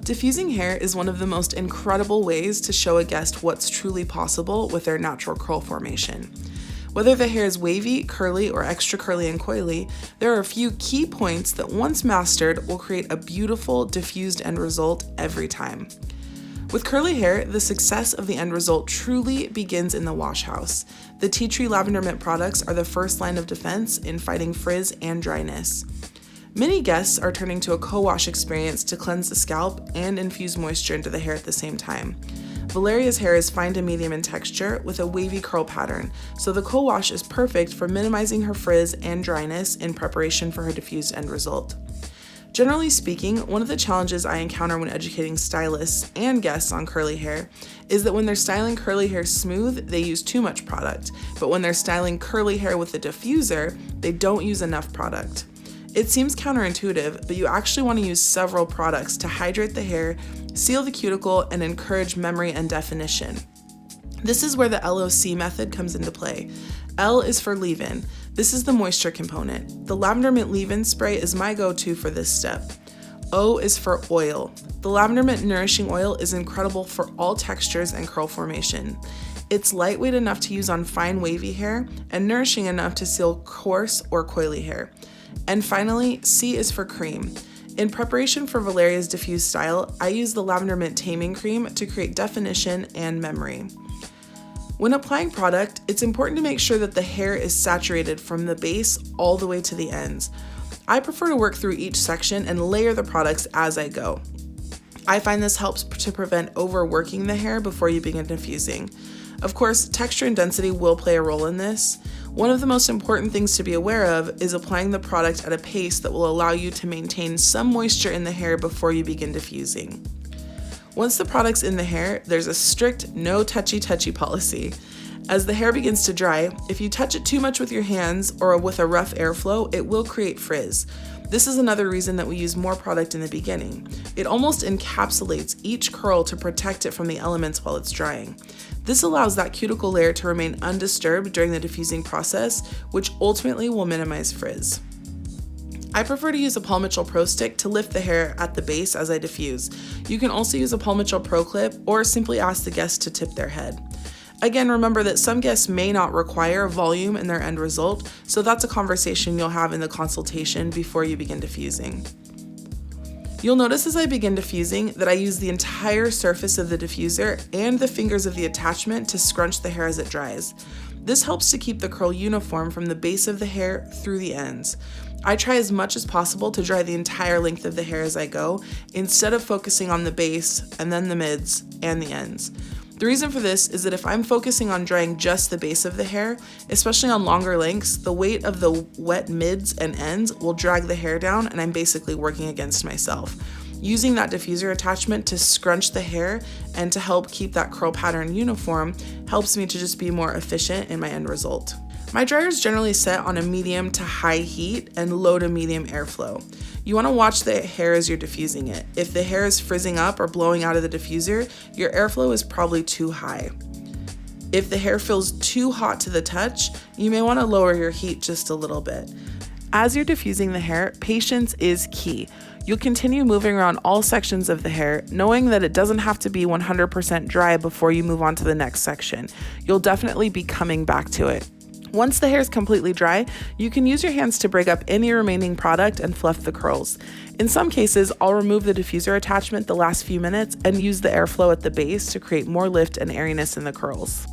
Diffusing hair is one of the most incredible ways to show a guest what's truly possible with their natural curl formation. Whether the hair is wavy, curly, or extra curly and coily, there are a few key points that once mastered will create a beautiful, diffused end result every time. With curly hair, the success of the end result truly begins in the wash house. The Tea Tree Lavender Mint products are the first line of defense in fighting frizz and dryness. Many guests are turning to a co-wash experience to cleanse the scalp and infuse moisture into the hair at the same time. Valeria's hair is fine to medium in texture with a wavy curl pattern, so the co-wash is perfect for minimizing her frizz and dryness in preparation for her diffused end result. Generally speaking, one of the challenges I encounter when educating stylists and guests on curly hair is that when they're styling curly hair smooth, they use too much product, but when they're styling curly hair with a diffuser, they don't use enough product. It seems counterintuitive, but you actually want to use several products to hydrate the hair, seal the cuticle, and encourage memory and definition. This is where the LOC method comes into play. L is for leave-in. This is the moisture component. The Lavender Mint leave-in spray is my go-to for this step. O is for oil. The Lavender Mint Nourishing Oil is incredible for all textures and curl formation. It's lightweight enough to use on fine wavy hair and nourishing enough to seal coarse or coily hair. And finally, C is for cream. In preparation for Valeria's diffused style, I use the Lavender Mint Taming Cream to create definition and memory. When applying product, it's important to make sure that the hair is saturated from the base all the way to the ends. I prefer to work through each section and layer the products as I go. I find this helps to prevent overworking the hair before you begin diffusing. Of course, texture and density will play a role in this. One of the most important things to be aware of is applying the product at a pace that will allow you to maintain some moisture in the hair before you begin diffusing. Once the product's in the hair, there's a strict no touchy-touchy policy. As the hair begins to dry, if you touch it too much with your hands or with a rough airflow, it will create frizz. This is another reason that we use more product in the beginning. It almost encapsulates each curl to protect it from the elements while it's drying. This allows that cuticle layer to remain undisturbed during the diffusing process, which ultimately will minimize frizz. I prefer to use a Paul Mitchell Pro Stick to lift the hair at the base as I diffuse. You can also use a Paul Mitchell Pro Clip or simply ask the guest to tip their head. Again, remember that some guests may not require volume in their end result, so that's a conversation you'll have in the consultation before you begin diffusing. You'll notice as I begin diffusing that I use the entire surface of the diffuser and the fingers of the attachment to scrunch the hair as it dries. This helps to keep the curl uniform from the base of the hair through the ends. I try as much as possible to dry the entire length of the hair as I go, instead of focusing on the base and then the mids and the ends. The reason for this is that if I'm focusing on drying just the base of the hair, especially on longer lengths, the weight of the wet mids and ends will drag the hair down and I'm basically working against myself. Using that diffuser attachment to scrunch the hair and to help keep that curl pattern uniform helps me to just be more efficient in my end result. My dryer is generally set on a medium to high heat and low to medium airflow. You want to watch the hair as you're diffusing it. If the hair is frizzing up or blowing out of the diffuser, your airflow is probably too high. If the hair feels too hot to the touch, you may want to lower your heat just a little bit. As you're diffusing the hair, patience is key. You'll continue moving around all sections of the hair, knowing that it doesn't have to be 100% dry before you move on to the next section. You'll definitely be coming back to it. Once the hair is completely dry, you can use your hands to break up any remaining product and fluff the curls. In some cases, I'll remove the diffuser attachment the last few minutes and use the airflow at the base to create more lift and airiness in the curls.